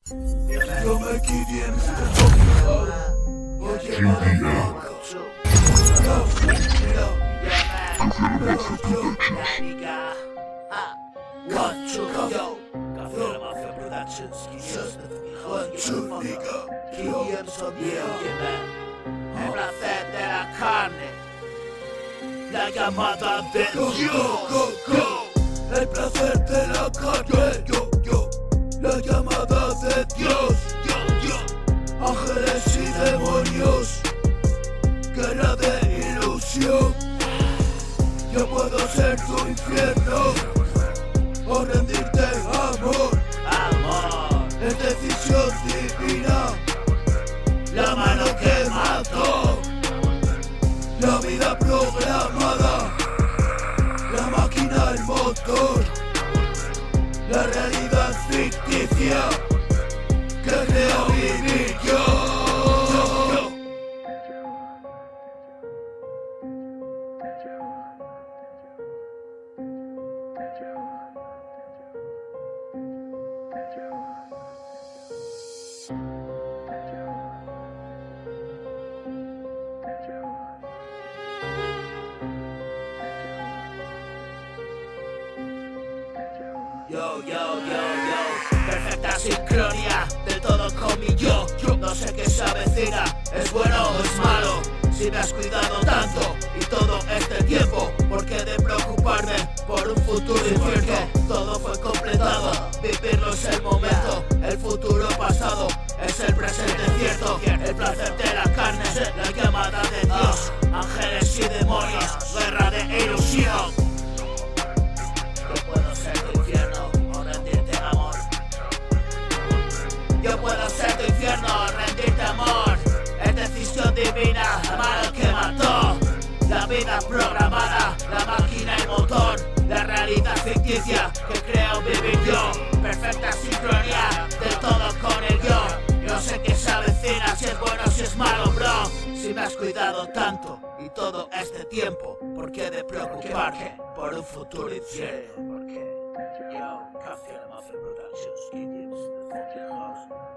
Yo me quería el placer de la carne, la llamada de Dios. El placer de la carne, la llamada de Dios. Ángeles y demonios, guerra de ilusión. Yo puedo ser tu infierno o rendirte amor. Es decisión divina, la mano que mató, la vida programada, la máquina, el motor, la realidad ficticia que creo vivir yo. Perfecta sincronía de todo con mi yo. No sé qué se avecina, es bueno o es malo. Si me has cuidado tanto y todo este tiempo, ¿por qué de preocuparme por un futuro incierto? Todo fue completado, vivirlo es el momento. El futuro pasado es el presente cierto. El placer de la carne, la llamada de Dios. Ángeles y demonios, guerra de ilusión. Yo puedo ser tu infierno o rendirte amor. Yo puedo ser tu infierno o rendirte amor. Es decisión divina, la mano que mató. La vida programada, la máquina y motor. La realidad ficticia que creo vivir yo. Perfecta sincronía de todo con el yo. No sé qué se avecina, si es bueno o si es malo, bro. Si me has cuidado tanto y todo este tiempo, ¿por qué de preocuparte por un futuro incierto? ¿Por qué? Yo, Café Mafia Productions, Gideons, The Fucking House.